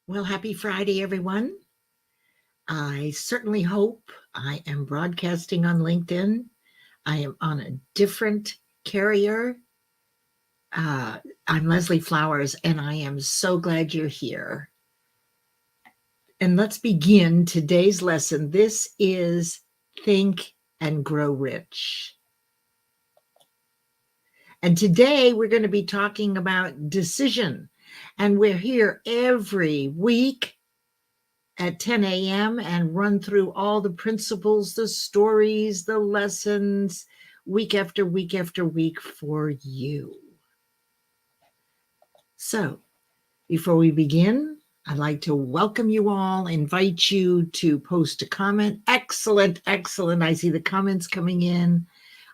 Well, happy Friday, everyone. I certainly hope I am broadcasting on LinkedIn. I am on a different carrier. Uh, I'm Leslie Flowers, and I am so glad you're here. And let's begin today's lesson. This is Think and Grow Rich. And today we're going to be talking about decision. And we're here every week at 10 a.m. and run through all the principles, the stories, the lessons, week after week after week for you. So, before we begin, I'd like to welcome you all, invite you to post a comment. Excellent, excellent. I see the comments coming in.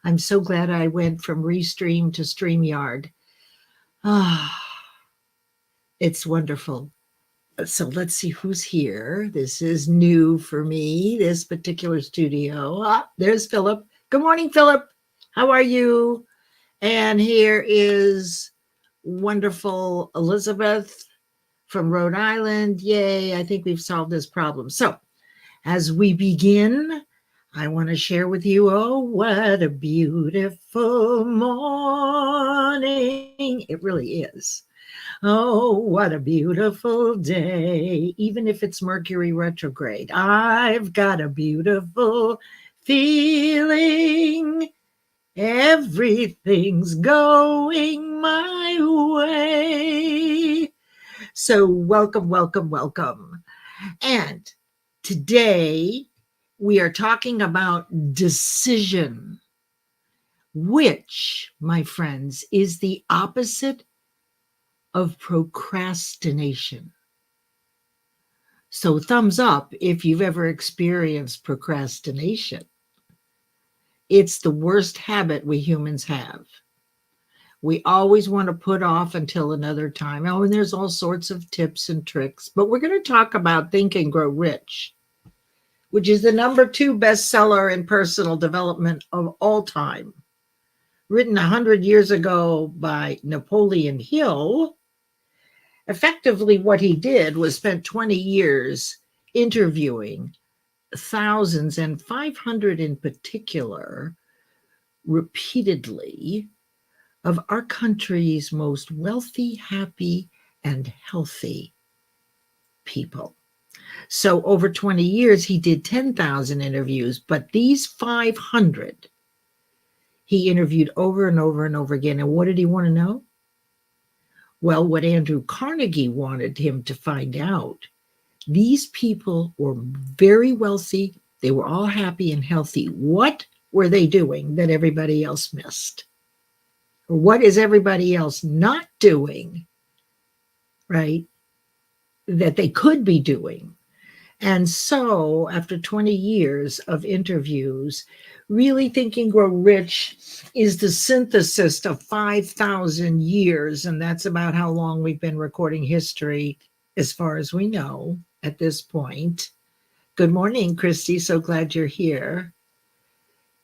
I'm so glad I went from Restream to StreamYard. It's wonderful. So let's see who's here. This is new for me, this particular studio. There's Philip. Good morning, Philip. How are you? And here is wonderful Elizabeth from Rhode Island. Yay, I think we've solved this problem. So as we begin, I want to share with you, oh, what a beautiful morning. It really is. Oh, what a beautiful day. Even if it's Mercury retrograde, I've got a beautiful feeling. Everything's going my way. So welcome, welcome, welcome. And today we are talking about decision, which, my friends, is the opposite of procrastination. So thumbs up if you've ever experienced procrastination. It's the worst habit we humans have. We always want to put off until another time. Oh, and there's all sorts of tips and tricks, but we're going to talk about Think and Grow Rich, which is the #2 bestseller in personal development of all time. Written 100 years ago by Napoleon Hill. Effectively, what he did was spent 20 years interviewing thousands, and 500 in particular, repeatedly, of our country's most wealthy, happy, and healthy people. So over 20 years, he did 10,000 interviews, but these 500 he interviewed over and over and over again. And what did he want to know? Well, what Andrew Carnegie wanted him to find out, these people were very wealthy. They were all happy and healthy. What were they doing that everybody else missed? Or what is everybody else not doing, right, that they could be doing? And so after 20 years of interviews, really Think and Grow Rich is the synthesis of 5,000 years. And that's about how long we've been recording history, as far as we know at this point. Good morning, Christy. So glad you're here.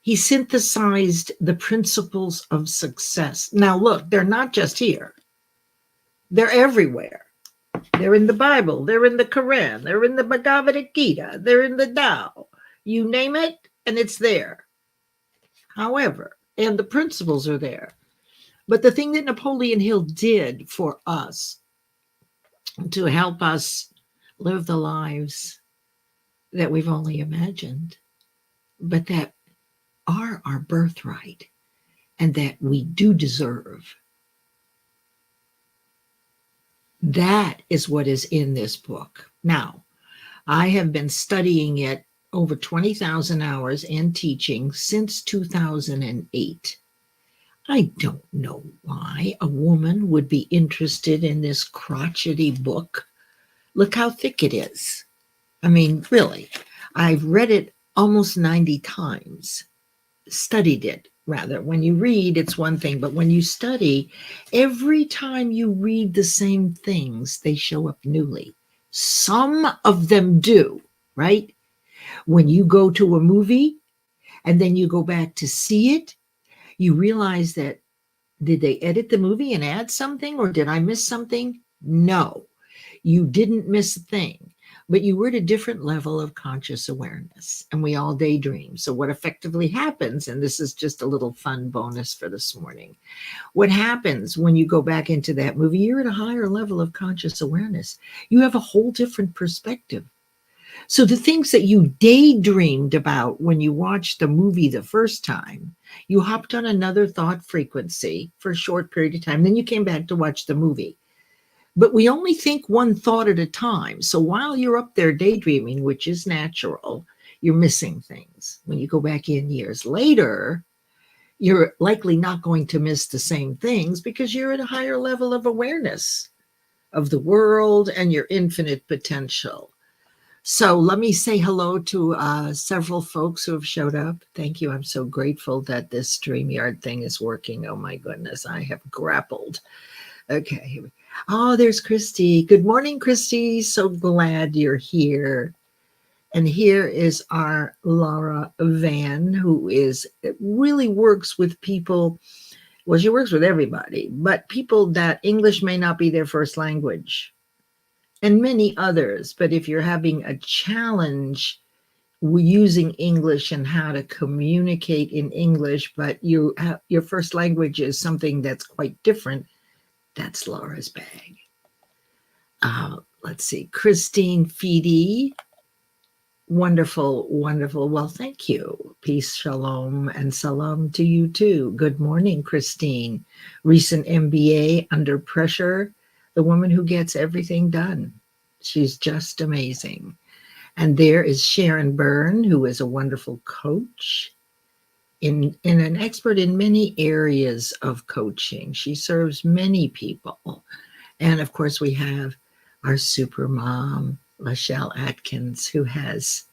He synthesized the principles of success. Now, look, they're not just here. They're everywhere. They're in the Bible. They're in the Quran. They're in the Bhagavad Gita. They're in the Tao. You name it, and it's there. However, and the principles are there. But the thing that Napoleon Hill did for us to help us live the lives that we've only imagined, but that are our birthright and that we do deserve, that is what is in this book. Now, I have been studying it over 20,000 hours and teaching since 2008. I don't know why a woman would be interested in this crotchety book. Look how thick it is. I mean, really, I've read it almost 90 times, studied it. Rather, when you read, it's one thing, but when you study, every time you read the same things, they show up newly. Some of them do, right? When you go to a movie and then you go back to see it, you realize that, did they edit the movie and add something, or did I miss something? No. You didn't miss a thing, but you were at a different level of conscious awareness, and we all daydream. So what effectively happens, and this is just a little fun bonus for this morning, what happens when you go back into that movie, you're at a higher level of conscious awareness. You have a whole different perspective. So the things that you daydreamed about when you watched the movie the first time, you hopped on another thought frequency for a short period of time. Then you came back to watch the movie. But we only think one thought at a time. So while you're up there daydreaming, which is natural, you're missing things. When you go back in years later, you're likely not going to miss the same things because you're at a higher level of awareness of the world and your infinite potential. So let me say hello to several folks who have showed up. Thank you. I'm so grateful that this StreamYard thing is working. Oh my goodness, I have grappled. Okay. Oh, there's Christy. Good morning, Christy. So glad you're here. And here is our Laura Van, who really works with people. Well, she works with everybody, but people that English may not be their first language, and many others. But if you're having a challenge using English and how to communicate in English, but your first language is something that's quite different, that's Laura's bag. Let's see, Christine Feedy. Wonderful, wonderful. Well, thank you. Peace, shalom, and salam to you too. Good morning, Christine. Recent MBA, under pressure, the woman who gets everything done. She's just amazing. And there is Sharon Byrne, who is a wonderful coach and an expert in many areas of coaching. She serves many people. And of course, we have our super mom, Lachelle Atkins, who has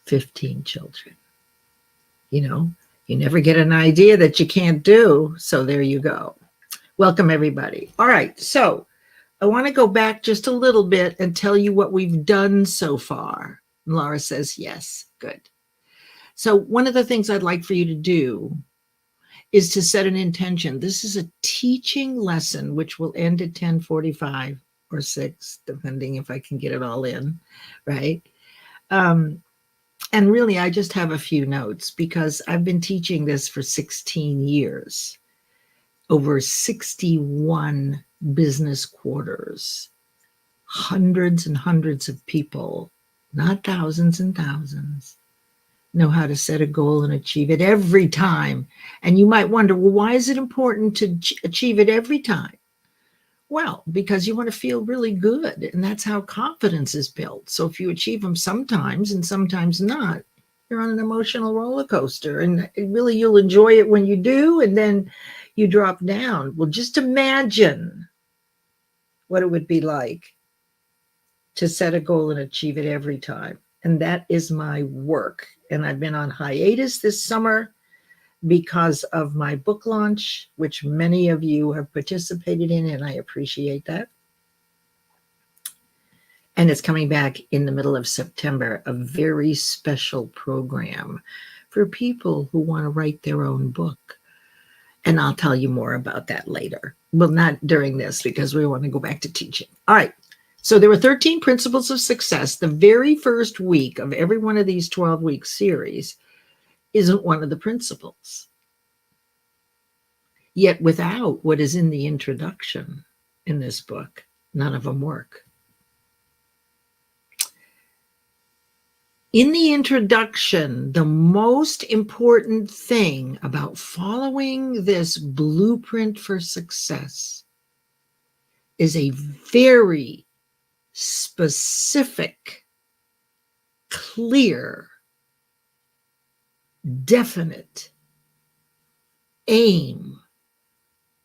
15 children. You know, you never get an idea that you can't do. So there you go. Welcome, everybody. All right. So I want to go back just a little bit and tell you what we've done so far. And Laura says, yes, good. So one of the things I'd like for you to do is to set an intention. This is a teaching lesson, which will end at 10:45 or 6, depending if I can get it all in, right? And really, I just have a few notes because I've been teaching this for 16 years, over 61 business quarters, hundreds and hundreds of people, not thousands and thousands, know how to set a goal and achieve it every time. And you might wonder, well, why is it important to achieve it every time? Well, because you want to feel really good, and that's how confidence is built. So if you achieve them sometimes and sometimes not, you're on an emotional roller coaster, and really you'll enjoy it when you do, and then you drop down. Well, just imagine what it would be like to set a goal and achieve it every time. And that is my work. And I've been on hiatus this summer because of my book launch, which many of you have participated in, and I appreciate that. And it's coming back in the middle of September, a very special program for people who want to write their own book. And I'll tell you more about that later. Well, not during this because we want to go back to teaching. All right. So there were 13 principles of success. The very first week of every one of these 12-week series isn't one of the principles. Yet without what is in the introduction in this book, none of them work. In the introduction, the most important thing about following this blueprint for success is a very specific, clear, definite aim,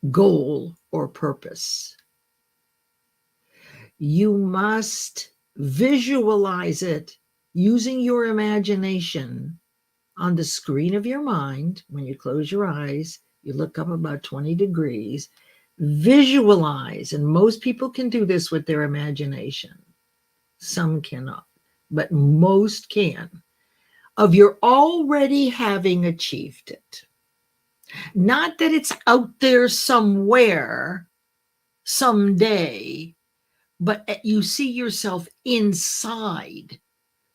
goal, or purpose. You must visualize it using your imagination on the screen of your mind. When you close your eyes, you look up about 20 degrees, visualize, and most people can do this with their imagination. Some cannot, but most can, of your already having achieved it. Not that it's out there somewhere, someday, but you see yourself inside.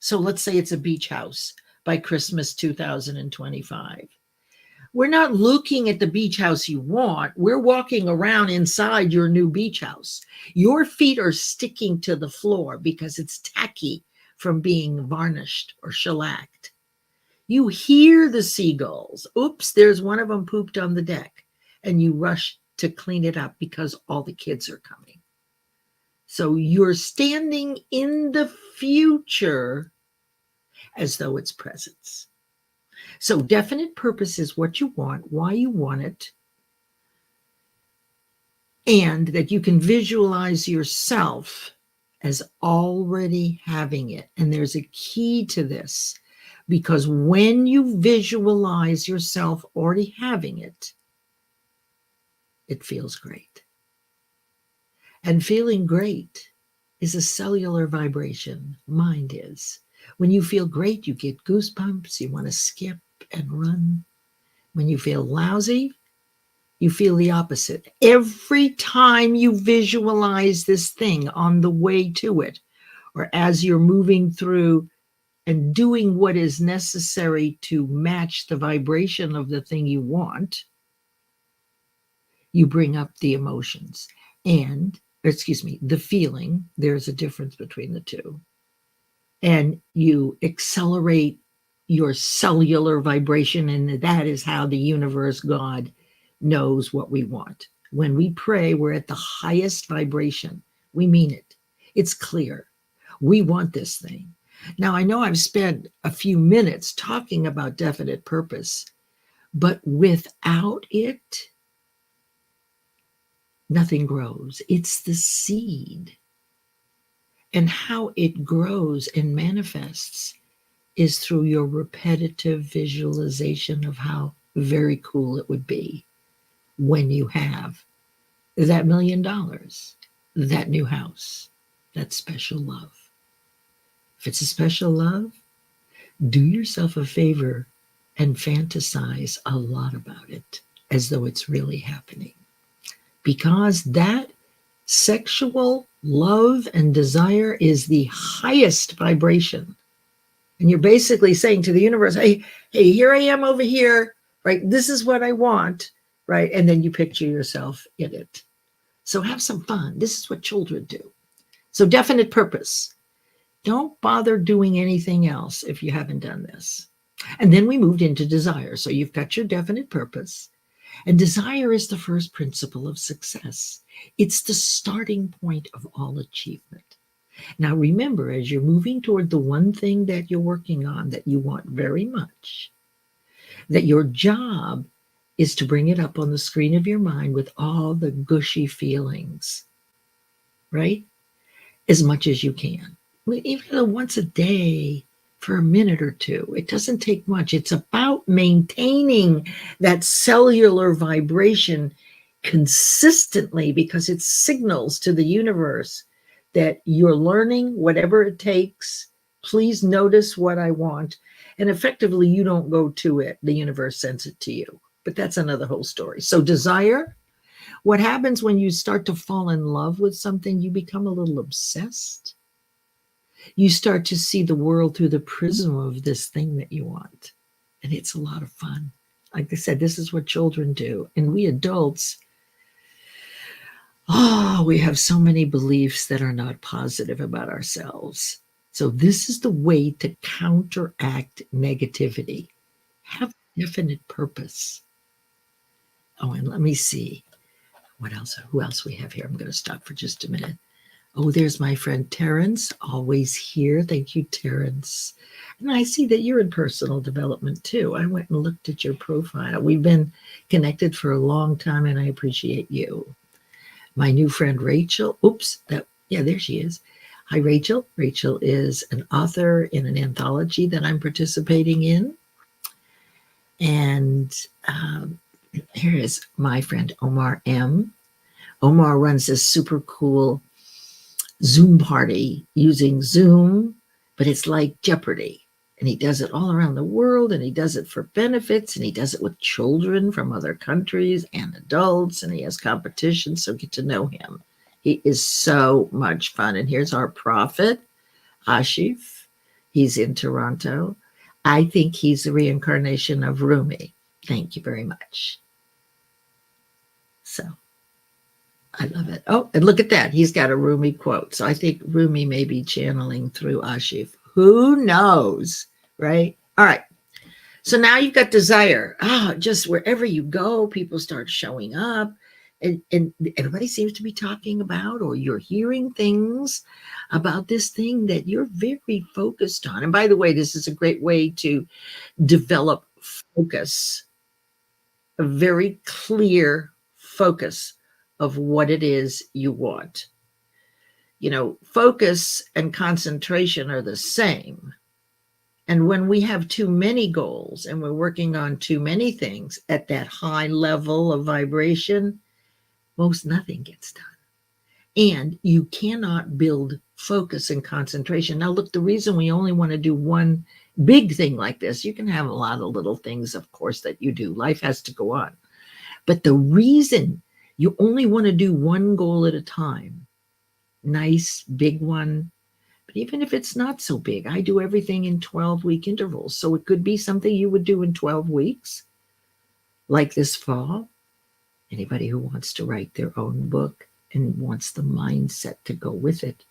So let's say it's a beach house by Christmas 2025. We're not looking at the beach house you want. We're walking around inside your new beach house. Your feet are sticking to the floor because it's tacky from being varnished or shellacked. You hear the seagulls. Oops, there's one of them pooped on the deck. And you rush to clean it up because all the kids are coming. So you're standing in the future as though it's presence. So definite purpose is what you want, why you want it, and that you can visualize yourself as already having it. And there's a key to this, because when you visualize yourself already having it, it feels great. And feeling great is a cellular vibration. Mind is. When you feel great, you get goosebumps, you want to skip and run. When you feel lousy, you feel the opposite. Every time you visualize this thing on the way to it, or as you're moving through and doing what is necessary to match the vibration of the thing you want, you bring up the emotions and, the feeling. There's a difference between the two. And you accelerate your cellular vibration, and that is how the universe, God, knows what we want. When we pray, we're at the highest vibration. We mean it. It's clear. We want this thing. Now, I know I've spent a few minutes talking about definite purpose, but without it, nothing grows. It's the seed. And how it grows and manifests is through your repetitive visualization of how very cool it would be when you have that $1 million, that new house, that special love. If it's a special love, do yourself a favor and fantasize a lot about it as though it's really happening. Because that sexual love and desire is the highest vibration. And you're basically saying to the universe, hey, here I am over here, right? This is what I want, right? And then you picture yourself in it. So have some fun. This is what children do. So definite purpose. Don't bother doing anything else if you haven't done this. And then we moved into desire. So you've got your definite purpose. And desire is the first principle of success. It's the starting point of all achievement. Now, remember, as you're moving toward the one thing that you're working on that you want very much, that your job is to bring it up on the screen of your mind with all the gushy feelings, right? As much as you can. Even once a day for a minute or two. It doesn't take much. It's about maintaining that cellular vibration consistently, because it signals to the universe that you're learning whatever it takes. Please notice what I want. And effectively, you don't go to it. The universe sends it to you. But that's another whole story. So desire, what happens when you start to fall in love with something, you become a little obsessed. You start to see the world through the prism of this thing that you want. And it's a lot of fun. Like I said, this is what children do. And we adults, we have so many beliefs that are not positive about ourselves. So this is the way to counteract negativity. Have definite purpose. Oh, and let me see what else, who else we have here. I'm going to stop for just a minute. Oh, there's my friend Terrence, always here. Thank you, Terrence. And I see that you're in personal development too. I went and looked at your profile. We've been connected for a long time, and I appreciate you. My new friend Rachel. There she is. Hi, Rachel. Rachel is an author in an anthology that I'm participating in. And here is my friend Omar M. Omar runs this super cool Zoom party using Zoom, but it's like Jeopardy. And he does it all around the world, and he does it for benefits, and he does it with children from other countries and adults, and he has competitions, so get to know him. He is so much fun. And here's our prophet, Ashif. He's in Toronto. I think he's the reincarnation of Rumi. Thank you very much. So I love it. Oh, and look at that. He's got a Rumi quote. So I think Rumi may be channeling through Ashif. Who knows, right? All right. So now you've got desire. Just wherever you go, people start showing up. And everybody seems to be talking about, or you're hearing things about this thing that you're very focused on. And by the way, this is a great way to develop focus, a very clear focus of what it is you want. You know, focus and concentration are the same. And when we have too many goals and we're working on too many things at that high level of vibration, most nothing gets done. And you cannot build focus and concentration. Now, look, the reason we only want to do one big thing like this, you can have a lot of little things, of course, that you do. Life has to go on. But the reason you only want to do one goal at a time, nice, big one, but even if it's not so big, I do everything in 12-week intervals. So it could be something you would do in 12 weeks, like this fall. Anybody who wants to write their own book and wants the mindset to go with it,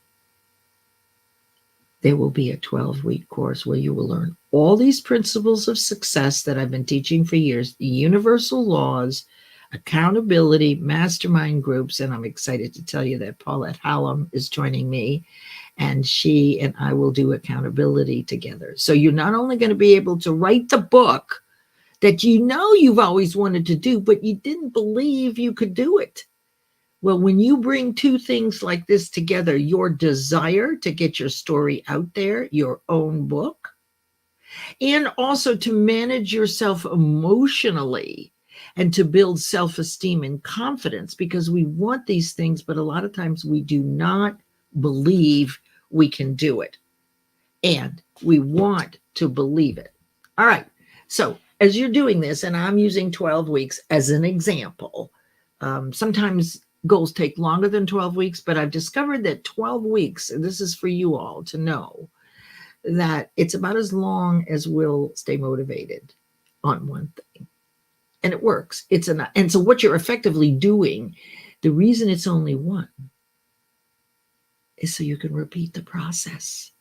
there will be a 12-week course where you will learn all these principles of success that I've been teaching for years, the universal laws, accountability, mastermind groups, and I'm excited to tell you that Paulette Hallam is joining me, and she and I will do accountability together. So you're not only going to be able to write the book that you know you've always wanted to do, but you didn't believe you could do it. Well, when you bring two things like this together, your desire to get your story out there, your own book, and also to manage yourself emotionally and to build self-esteem and confidence, because we want these things, but a lot of times we do not believe we can do it. And we want to believe it. All right. So as you're doing this, and I'm using 12 weeks as an example, sometimes goals take longer than 12 weeks, but I've discovered that 12 weeks, and this is for you all to know, that it's about as long as we'll stay motivated on one thing. And it works. And so what you're effectively doing, the reason it's only one is so you can repeat the process.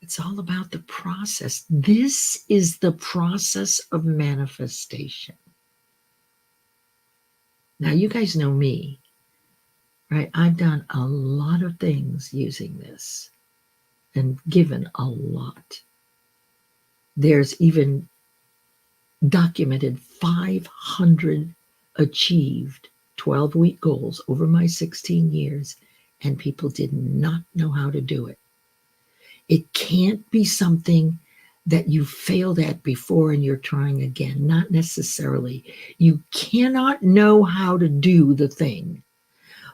It's all about the process. This is the process of manifestation. Now, you guys know me, right? I've done a lot of things using this and given a lot. There's even documented 500 achieved 12-week goals over my 16 years, and people did not know how to do it. It can't be something that you failed at before and you're trying again. Not necessarily. You cannot know how to do the thing,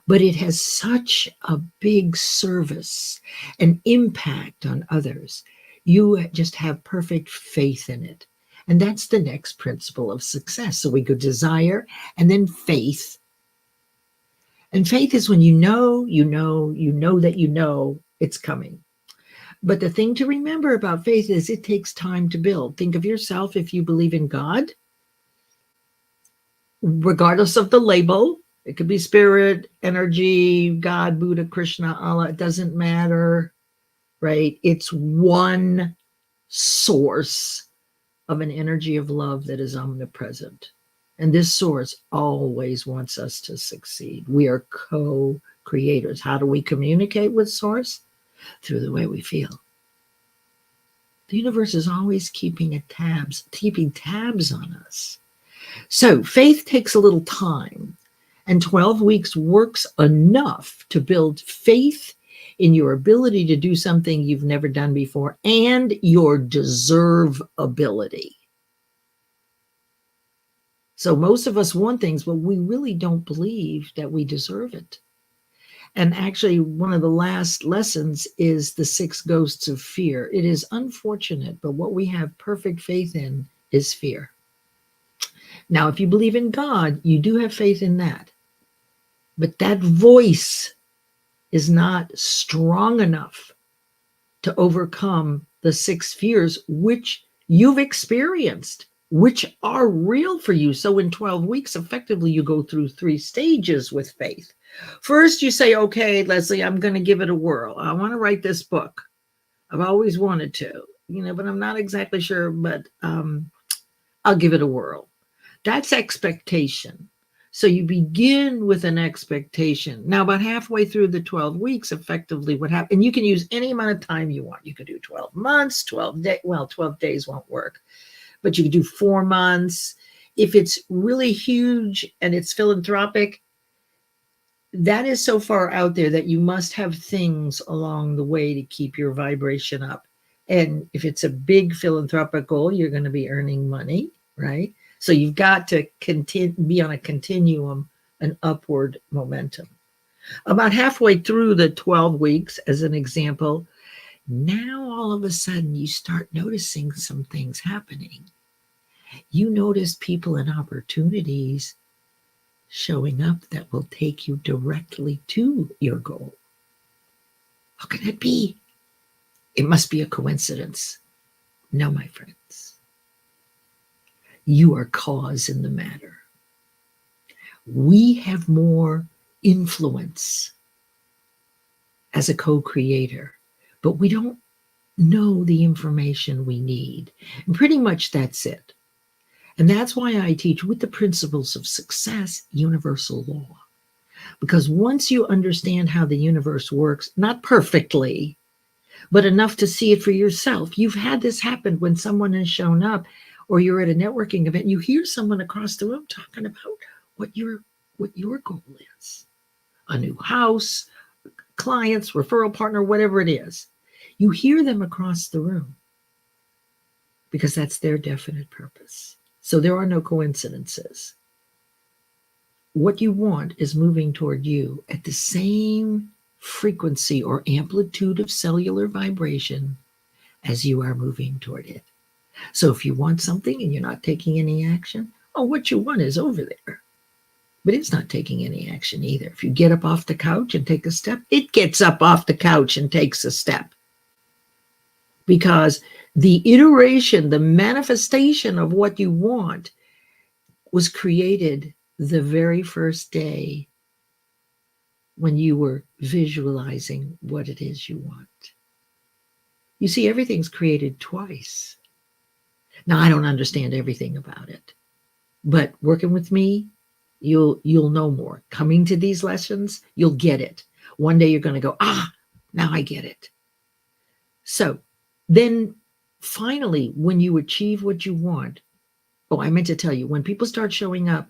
but it has such a big service and impact on others. You just have perfect faith in it. And that's the next principle of success. So we go desire and then faith. And faith is when you know that you know it's coming. But the thing to remember about faith is it takes time to build. Think of yourself, if you believe in God, regardless of the label, it could be spirit, energy, God, Buddha, Krishna, Allah, it doesn't matter, right? It's one source of an energy of love that is omnipresent. And this source always wants us to succeed. We are co-creators. How do we communicate with source? Through the way we feel. The universe is always keeping tabs on us. So faith takes a little time, and 12 weeks works enough to build faith in your ability to do something you've never done before and your deservability. So most of us want things, but we really don't believe that we deserve it. And actually, one of the last lessons is the 6 ghosts of fear. It is unfortunate, but what we have perfect faith in is fear. Now, if you believe in God, you do have faith in that. But that voice is not strong enough to overcome the 6 fears which you've experienced, which are real for you. So in 12 weeks, effectively, you go through 3 stages with faith. First, you say, okay, Leslie, I'm going to give it a whirl. I want to write this book. I've always wanted to, but I'm not exactly sure, but I'll give it a whirl. That's expectation. So you begin with an expectation. Now, about halfway through the 12 weeks, effectively what happens, and you can use any amount of time you want. You could do 12 months, 12 days. Well, 12 days won't work, but you could do 4 months. If it's really huge and it's philanthropic, that is so far out there that you must have things along the way to keep your vibration up. And if it's a big philanthropic goal, you're going to be earning money, right? So you've got to be on a continuum, an upward momentum. About halfway through the 12 weeks, as an example, now all of a sudden you start noticing some things happening. You notice people and opportunities showing up that will take you directly to your goal. How can it be? It must be a coincidence. No, my friends. You are cause in the matter. We have more influence as a co-creator, but we don't know the information we need. And pretty much that's it. And that's why I teach with the principles of success, universal law. Because once you understand how the universe works, not perfectly, but enough to see it for yourself. You've had this happen when someone has shown up, or you're at a networking event, you hear someone across the room talking about what your goal is. A new house, clients, referral partner, whatever it is. You hear them across the room because that's their definite purpose. So there are no coincidences. What you want is moving toward you at the same frequency or amplitude of cellular vibration as you are moving toward it. So if you want something and you're not taking any action, what you want is over there. But it's not taking any action either. If you get up off the couch and take a step, it gets up off the couch and takes a step. Because the iteration, the manifestation of what you want was created the very first day when you were visualizing what it is you want. You see, everything's created twice. Now, I don't understand everything about it, but working with me, you'll know more. Coming to these lessons, you'll get it. One day you're going to go, now I get it. So then finally, when you achieve what you want, I meant to tell you, when people start showing up,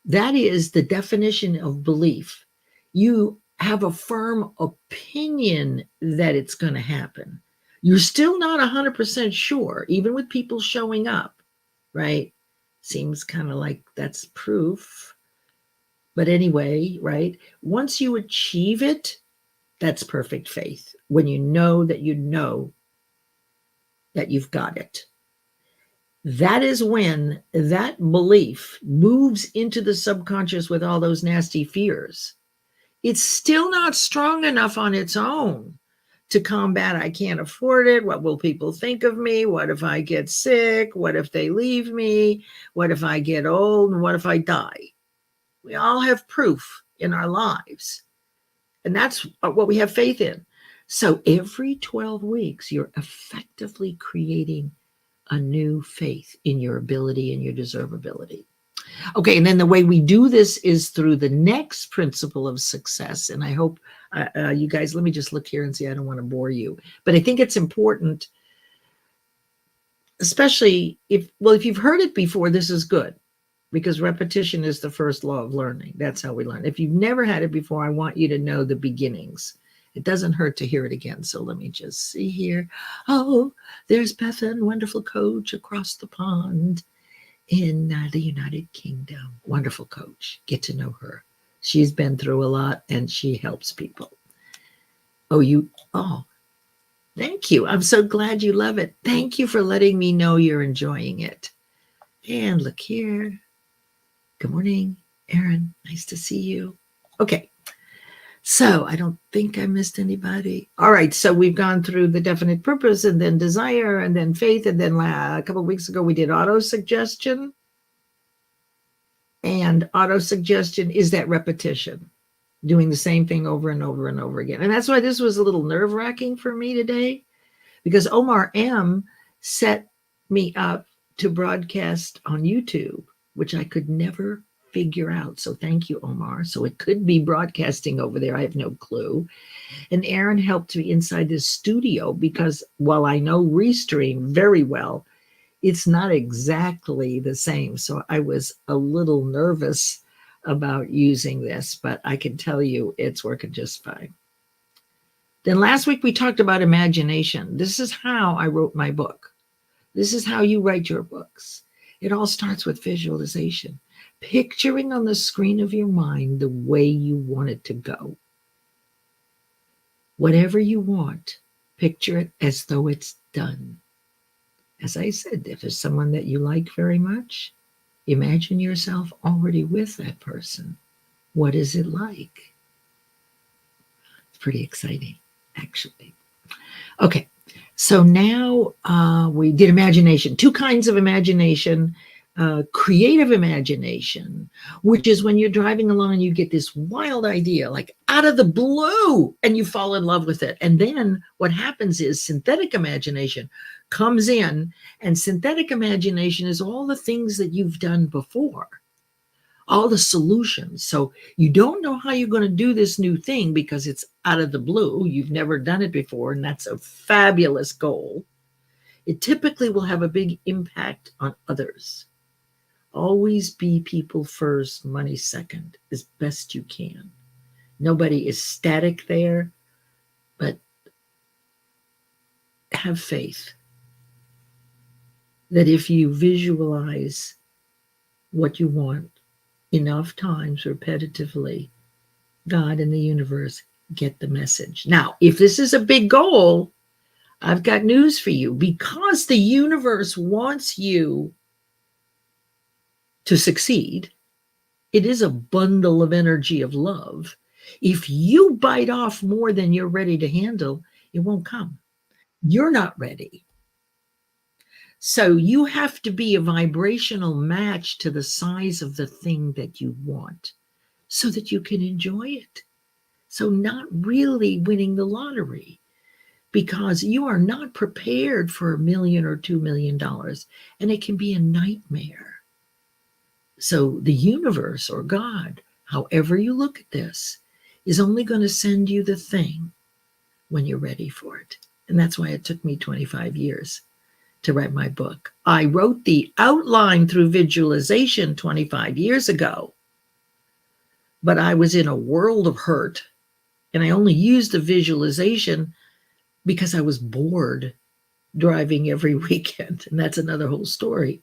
that is the definition of belief. You have a firm opinion that it's going to happen. You're still not 100% sure, even with people showing up, right? Seems kind of like that's proof. But anyway, right? Once you achieve it, that's perfect faith. When you know that you've got it. That is when that belief moves into the subconscious with all those nasty fears. It's still not strong enough on its own to combat, I can't afford it. What will people think of me? What if I get sick? What if they leave me? What if I get old? And what if I die? We all have proof in our lives. And that's what we have faith in. So every 12 weeks, you're effectively creating a new faith in your ability and your deservability. Okay, and then the way we do this is through the next principle of success. And I hope you guys, let me just look here and see, I don't want to bore you. But I think it's important, especially if you've heard it before, this is good. Because repetition is the first law of learning. That's how we learn. If you've never had it before, I want you to know the beginnings. It doesn't hurt to hear it again. So let me just see here. Oh, there's Bethan, wonderful coach across the pond in the United Kingdom. Wonderful coach. Get to know her. She's been through a lot and she helps people. Thank you. I'm so glad you love it. Thank you for letting me know you're enjoying it. And look here. Good morning, Aaron. Nice to see you. Okay. So I don't think I missed anybody. All right. So we've gone through the definite purpose and then desire and then faith. And then a couple of weeks ago, we did auto suggestion. And auto suggestion is that repetition, doing the same thing over and over and over again. And that's why this was a little nerve wracking for me today, because Omar M set me up to broadcast on YouTube, which I could never figure out. So thank you, Omar. So it could be broadcasting over there. I have no clue. And Aaron helped me inside this studio because while I know Restream very well, it's not exactly the same. So I was a little nervous about using this, but I can tell you it's working just fine. Then last week we talked about imagination. This is how I wrote my book. This is how you write your books. It all starts with visualization, picturing on the screen of your mind the way you want it to go. Whatever you want, picture it as though it's done. As I said, if there's someone that you like very much, imagine yourself already with that person. What is it like? It's pretty exciting, actually. Okay, so now we did imagination. Two kinds of imagination. Creative imagination, which is when you're driving along and you get this wild idea, like out of the blue, and you fall in love with it. And then what happens is synthetic imagination comes in, and synthetic imagination is all the things that you've done before, all the solutions. So you don't know how you're going to do this new thing because it's out of the blue. You've never done it before, and that's a fabulous goal. It typically will have a big impact on others. Always be people first, money second, as best you can. Nobody is static there, but have faith that if you visualize what you want enough times repetitively, God and the universe get the message. Now, if this is a big goal, I've got news for you. Because the universe wants you to succeed, it is a bundle of energy of love. If you bite off more than you're ready to handle, it won't come. You're not ready. So you have to be a vibrational match to the size of the thing that you want so that you can enjoy it. So not really winning the lottery, because you are not prepared for $1 million or $2 million, and it can be a nightmare. So the universe or God, however you look at this, is only going to send you the thing when you're ready for it. And that's why it took me 25 years to write my book. I wrote the outline through visualization 25 years ago, but I was in a world of hurt, and I only used the visualization because I was bored driving every weekend, and that's another whole story.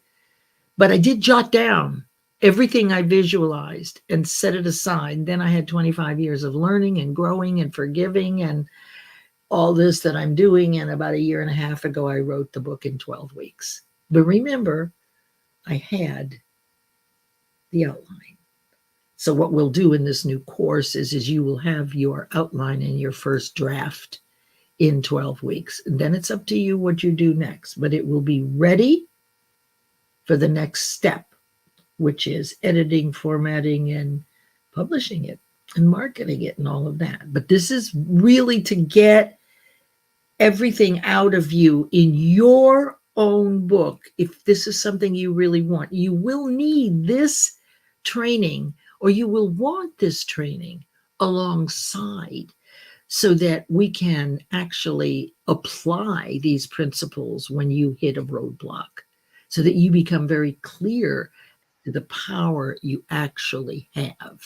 But I did jot down everything I visualized and set it aside. Then I had 25 years of learning and growing and forgiving and all this that I'm doing. And about a year and a half ago, I wrote the book in 12 weeks. But remember, I had the outline. So what we'll do in this new course is you will have your outline and your first draft in 12 weeks. And then it's up to you what you do next. But it will be ready for the next step, which is editing, formatting, and publishing it and marketing it and all of that. But this is really to get everything out of you in your own book. If this is something you really want, you will need this training, or you will want this training alongside, so that we can actually apply these principles when you hit a roadblock, so that you become very clear to the power you actually have.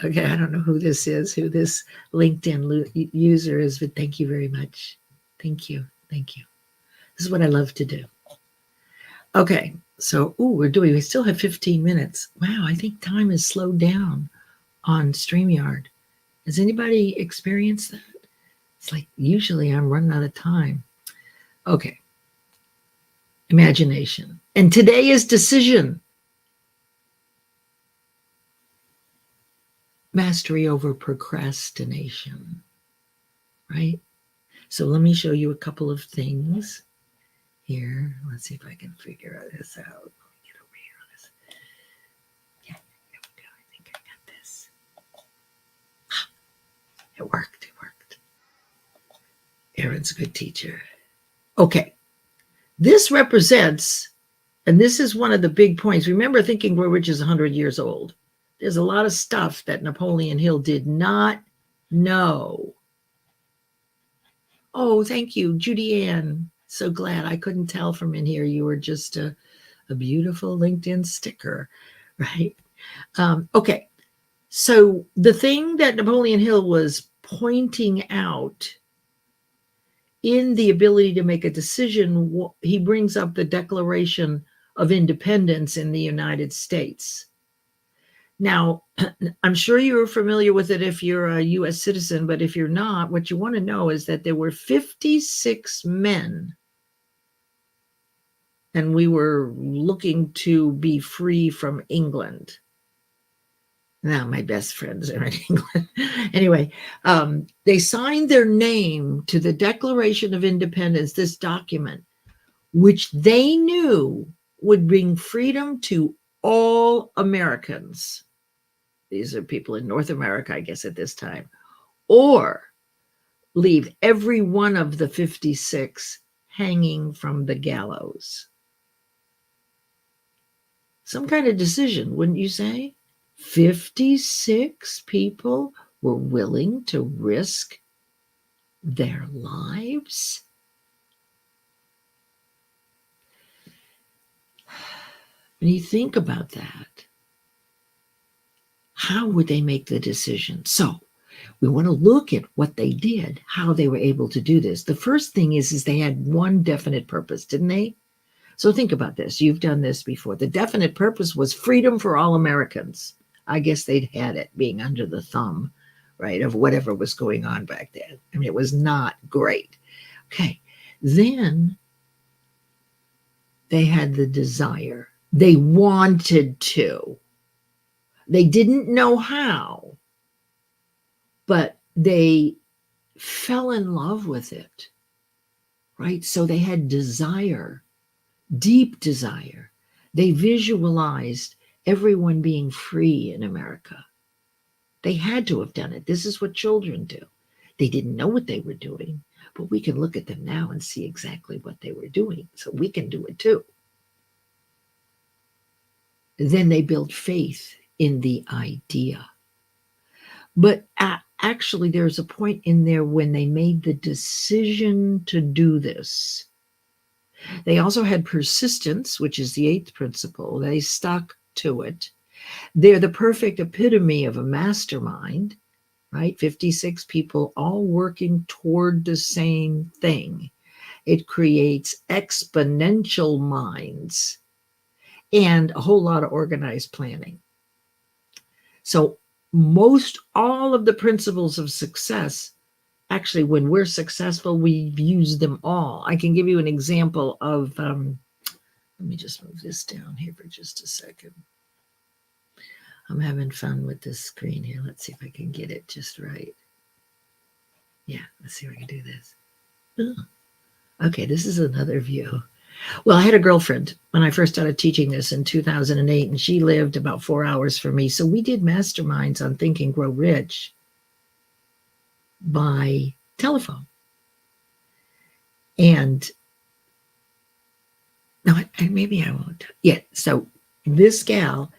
Okay, I don't know who this is, who this LinkedIn user is, but thank you very much. Thank you. Thank you. This is what I love to do. Okay, so we still have 15 minutes. Wow, I think time has slowed down on StreamYard. Has anybody experienced that? It's like usually I'm running out of time. Okay. Imagination. And today is decision. mastery over procrastination, right? So let me show you a couple of things here. Let's see if I can figure this out. Let me get over here on this. Yeah, here we go. I think I got this. It worked. It worked. Aaron's a good teacher. Okay. This represents, and this is one of the big points. Remember, Think and Grow Rich is 100 years old. There's a lot of stuff that Napoleon Hill did not know. Oh, thank you, Judy Ann. So glad. I couldn't tell from in here. You were just a beautiful LinkedIn sticker, right? Okay. So the thing that Napoleon Hill was pointing out in the ability to make a decision, he brings up the Declaration of Independence in the United States. Now, I'm sure you're familiar with it if you're a U.S. citizen, but if you're not, what you want to know is that there were 56 men, and we were looking to be free from England. Now, my best friends are in England. Anyway, they signed their name to the Declaration of Independence, this document, which they knew would bring freedom to all Americans. These are people in North America, I guess, at this time, or leave every one of the 56 hanging from the gallows. Some kind of decision, wouldn't you say? 56 people were willing to risk their lives. When you think about that, how would they make the decision? So we want to look at what they did, how they were able to do this. The first thing is they had one definite purpose, didn't they? So think about this. You've done this before. The definite purpose was freedom for all Americans. I guess they'd had it being under the thumb, right, of whatever was going on back then. I mean, it was not great. Okay. Then they had the desire. They wanted to. They didn't know how, but they fell in love with it, right? So they had desire, deep desire. They visualized everyone being free in America. They had to have done it. This is what children do. They didn't know what they were doing, but we can look at them now and see exactly what they were doing. So we can do it too. Then they built faith in the idea. But actually, there's a point in there when they made the decision to do this. They also had persistence, which is the 8th principle. They stuck to it. They're the perfect epitome of a mastermind, right? 56 people all working toward the same thing. It creates exponential minds and a whole lot of organized planning. So most all of the principles of success, actually, when we're successful, we've used them all. I can give you an example of, let me just move this down here for just a second. I'm having fun with this screen here. Let's see if I can get it just right. Yeah, let's see if I can do this. Oh, okay, this is another view. Well, I had a girlfriend when I first started teaching this in 2008, and she lived about 4 hours from me. So we did masterminds on Think and Grow Rich by telephone. And no, maybe I won't. Yeah, so this gal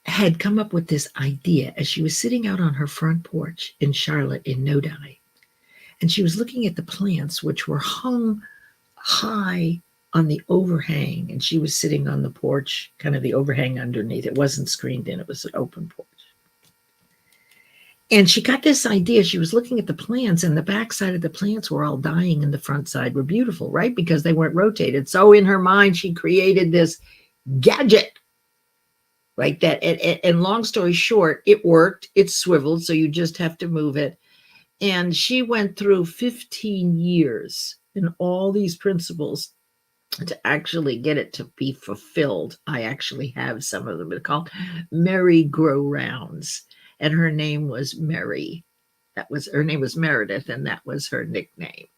had come up with this idea as she was sitting out on her front porch in Charlotte in Nodi. And she was looking at the plants, which were hung high on the overhang. And she was sitting on the porch, kind of the overhang underneath. It wasn't screened in, it was an open porch. And she got this idea. She was looking at the plants, and the back side of the plants were all dying, and the front side were beautiful, right? Because they weren't rotated. So in her mind, she created this gadget. Like that, and long story short, it worked. It swiveled, so you just have to move it. And she went through 15 years in all these principles to actually get it to be fulfilled. I actually have some of them. They're called merry-go-rounds. and her name was Mary. Her name was Meredith, and that was her nickname.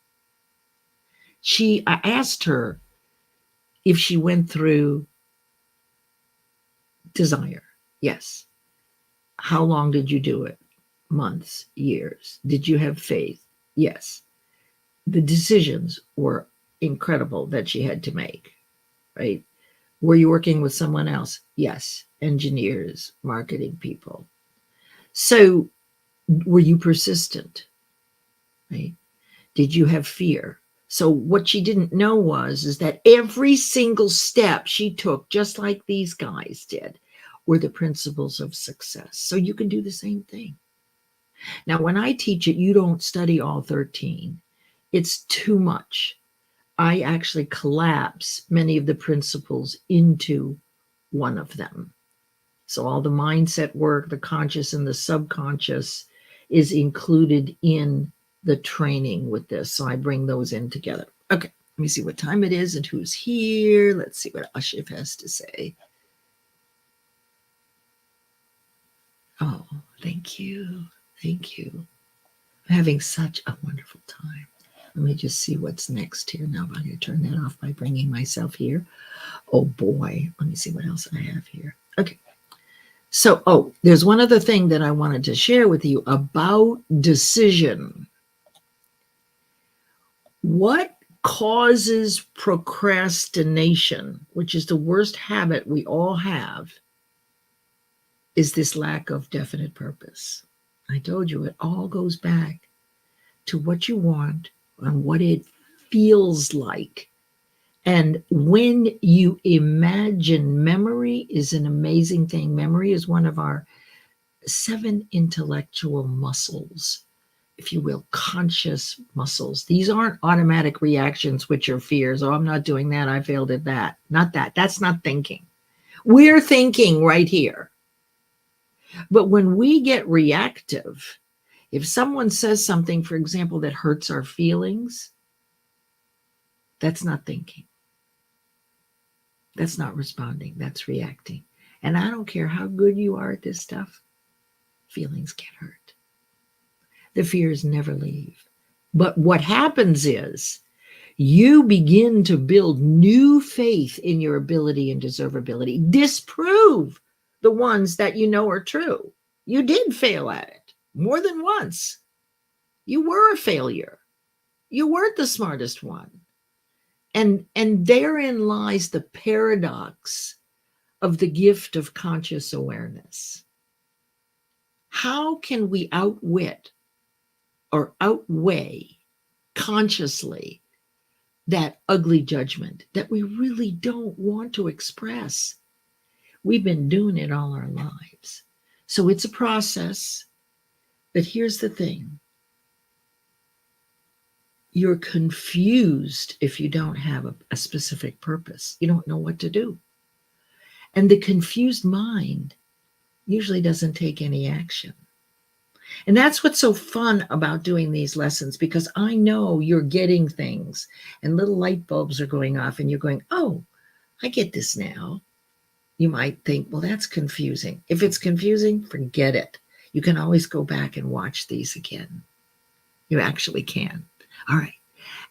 I asked her if she went through desire. Yes. How long did you do it? Months, years. Did you have faith? Yes. The decisions were incredible that she had to make, right? Were you working with someone else? Yes. Engineers, marketing people. So were you persistent, right? Did you have fear? So what she didn't know is that every single step she took, just like these guys did, were the principles of success. So you can do the same thing. Now, when I teach it, you don't study all 13. It's too much. I actually collapse many of the principles into one of them. So all the mindset work, the conscious and the subconscious, is included in the training with this. So I bring those in together. Okay, let me see what time it is and who's here. Let's see what Ashif has to say. Oh, thank you. Thank you. I'm having such a wonderful time. Let me just see what's next here. Now I'm going to turn that off by bringing myself here. Oh boy, let me see what else I have here. Okay. So, there's one other thing that I wanted to share with you about decision. What causes procrastination, which is the worst habit we all have, is this lack of definite purpose. I told you it all goes back to what you want and what it feels like. And when you imagine, memory is an amazing thing. Memory is one of our 7 intellectual muscles, if you will, conscious muscles. These aren't automatic reactions, which are fears. Oh, I'm not doing that. I failed at that. Not that. That's not thinking. We're thinking right here. But when we get reactive, if someone says something, for example, that hurts our feelings, that's not thinking. That's not responding. That's reacting. And I don't care how good you are at this stuff, feelings get hurt. The fears never leave. But what happens is you begin to build new faith in your ability and deservability. Disprove the ones that you know are true. You did fail at it more than once. You were a failure. You weren't the smartest one. And therein lies the paradox of the gift of conscious awareness. How can we outwit or outweigh consciously that ugly judgment that we really don't want to express? We've been doing it all our lives. So it's a process. But here's the thing. You're confused if you don't have a specific purpose. You don't know what to do. And the confused mind usually doesn't take any action. And that's what's so fun about doing these lessons, because I know you're getting things and little light bulbs are going off and you're going, oh, I get this now. You might think, well, that's confusing. If it's confusing, forget it. You can always go back and watch these again. You actually can. All right.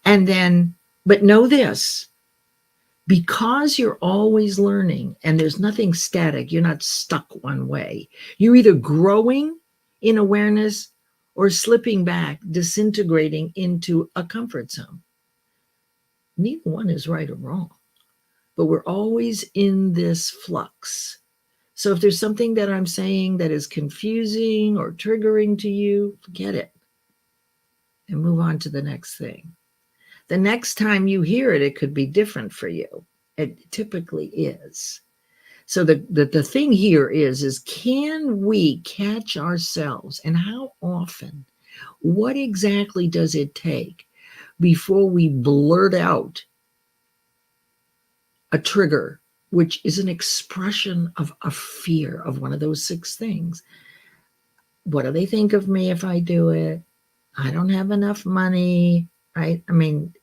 And then, but know this, because you're always learning and there's nothing static, you're not stuck one way. You're either growing in awareness or slipping back, disintegrating into a comfort zone. Neither one is right or wrong, but we're always in this flux. So if there's something that I'm saying that is confusing or triggering to you, forget it and move on to the next thing. The next time you hear it, it could be different for you. It typically is. So the thing here is can we catch ourselves, and how often? What exactly does it take before we blurt out a trigger, which is an expression of a fear of one of those 6 things? What do they think of me if I do it? I don't have enough money, right? I mean,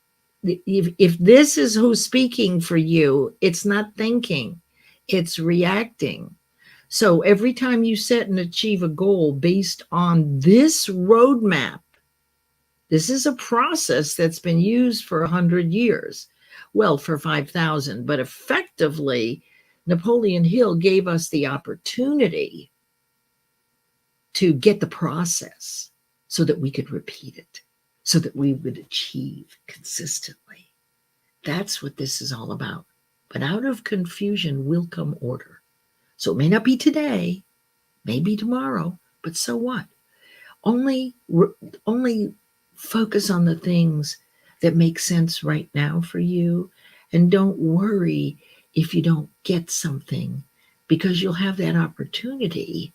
if this is who's speaking for you, it's not thinking, it's reacting. So every time you set and achieve a goal based on this roadmap, this is a process that's been used for 100 years. Well, for 5,000, but effectively, Napoleon Hill gave us the opportunity to get the process so that we could repeat it, so that we would achieve consistently. That's what this is all about. But out of confusion will come order. So it may not be today, maybe tomorrow, but so what? Only focus on the things that make sense right now for you, and don't worry if you don't get something, because you'll have that opportunity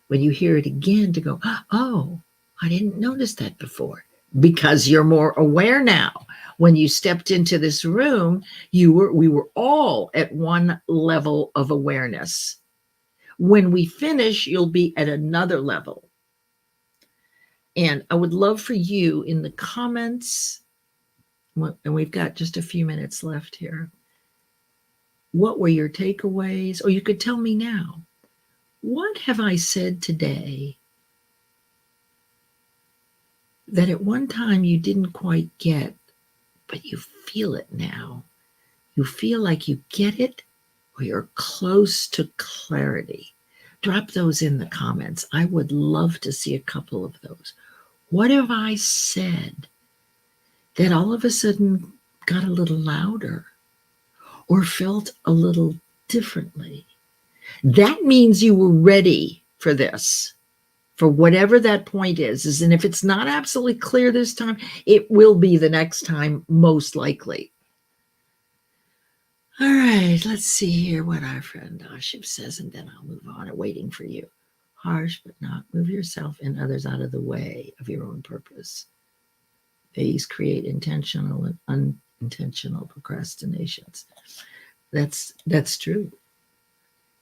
when you hear it again to go, oh, I didn't notice that before, because you're more aware now. When you stepped into this room, we were all at one level of awareness. When we finish, you'll be at another level. And I would love for you in the comments, and we've got just a few minutes left here. What were your takeaways? Or you could tell me now, what have I said today that at one time you didn't quite get, but you feel it now? You feel like you get it, or you're close to clarity. Drop those in the comments. I would love to see a couple of those. What have I said that all of a sudden got a little louder or felt a little differently? That means you were ready for this, for whatever that point is. And if it's not absolutely clear this time, it will be the next time, most likely. All right, let's see here what our friend Ashif says, and then I'll move on. Waiting for you. Harsh but not. Move yourself and others out of the way of your own purpose. These create intentional and unintentional procrastinations. That's true.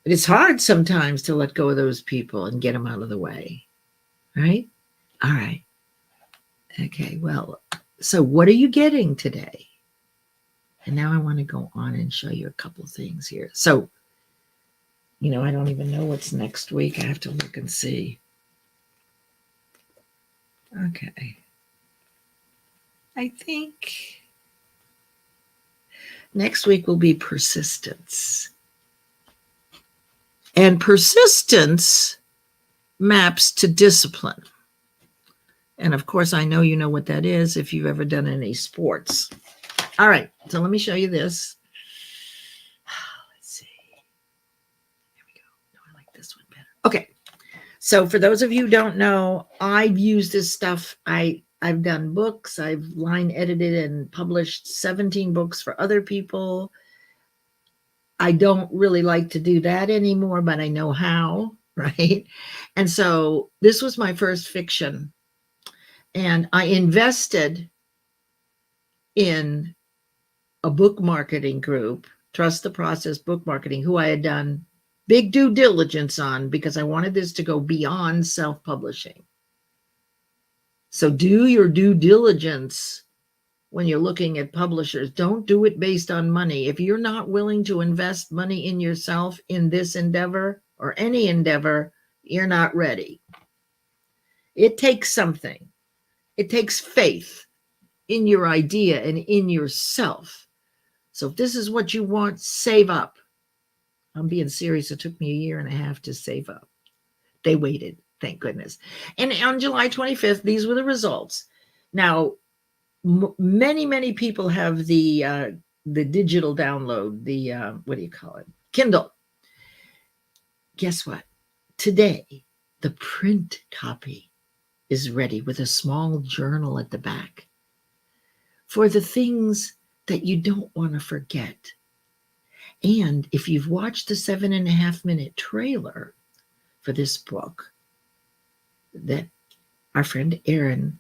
But it's hard sometimes to let go of those people and get them out of the way. Right? All right. Okay, well, so what are you getting today? And now I want to go on and show you a couple things here. So, I don't even know what's next week. I have to look and see. Okay. I think next week will be persistence. And persistence maps to discipline. And of course, I know you know what that is if you've ever done any sports. All right, so let me show you this. Let's see. There we go. No, I like this one better. Okay, so for those of you who don't know, I've used this stuff. I've done books. I've line edited and published 17 books for other people. I don't really like to do that anymore, but I know how, right? And so this was my first fiction. And I invested in a book marketing group, Trust the Process Book Marketing, who I had done big due diligence on because I wanted this to go beyond self-publishing. So do your due diligence when you're looking at publishers. Don't do it based on money. If you're not willing to invest money in yourself in this endeavor or any endeavor, you're not ready. It takes something. It takes faith in your idea and in yourself. So if this is what you want, save up. I'm being serious. It took me 1.5 years to save up. They waited, thank goodness. And on July 25th, these were the results. Now, many people have the digital download, the what do you call it? Kindle. Guess what? Today, the print copy is ready with a small journal at the back for the things that you don't want to forget. And if you've watched the 7.5-minute trailer for this book that our friend Aaron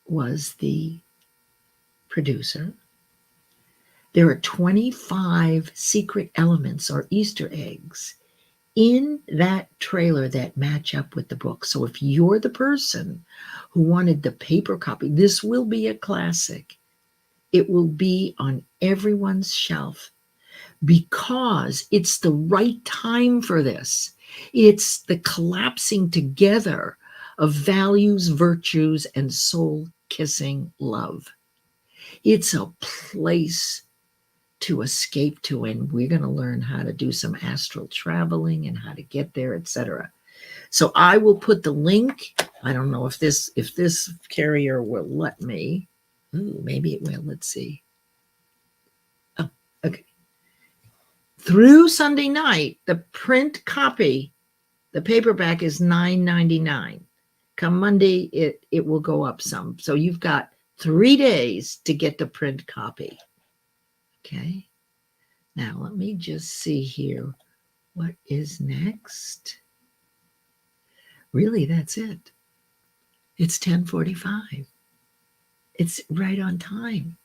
was the producer, there are 25 secret elements or Easter eggs in that trailer that match up with the book. So if you're the person who wanted the paper copy, this will be a classic. It will be on everyone's shelf. because it's the right time for this. It's the collapsing together of values, virtues, and soul kissing love. It's a place to escape to, and we're going to learn how to do some astral traveling and how to get there, etc. So I will put the link. I don't know if this carrier will let me. Ooh, maybe it will. Let's see. Oh, okay. Through Sunday night, the print copy, the paperback is $9.99. Come Monday, it will go up some. So you've got 3 days to get the print copy. Okay. Now let me just see here. What is next? Really, that's it. It's 10:45. It's right on time.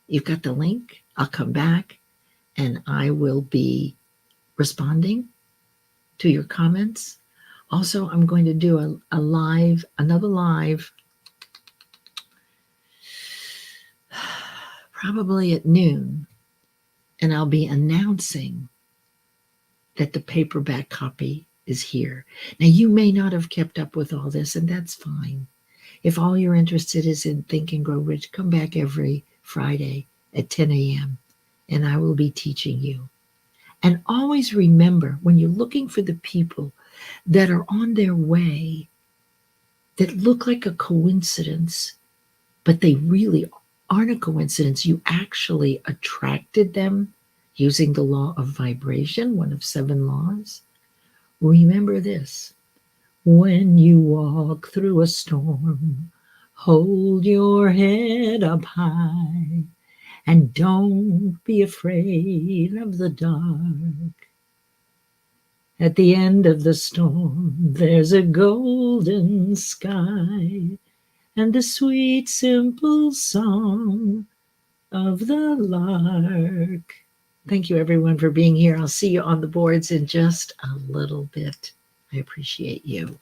You've got the link. I'll come back and I will be responding to your comments. Also, I'm going to do another live, probably at noon, and I'll be announcing that the paperback copy is here. Now, you may not have kept up with all this, and that's fine. If all you're interested is in Think and Grow Rich, come back every Friday at 10 a.m., and I will be teaching you. And always remember, when you're looking for the people that are on their way, that look like a coincidence, but they really aren't a coincidence. You actually attracted them using the law of vibration, one of 7 laws. Remember this: when you walk through a storm, hold your head up high and don't be afraid of the dark. At the end of the storm, there's a golden sky and the sweet, simple song of the lark. Thank you, everyone, for being here. I'll see you on the boards in just a little bit. I appreciate you.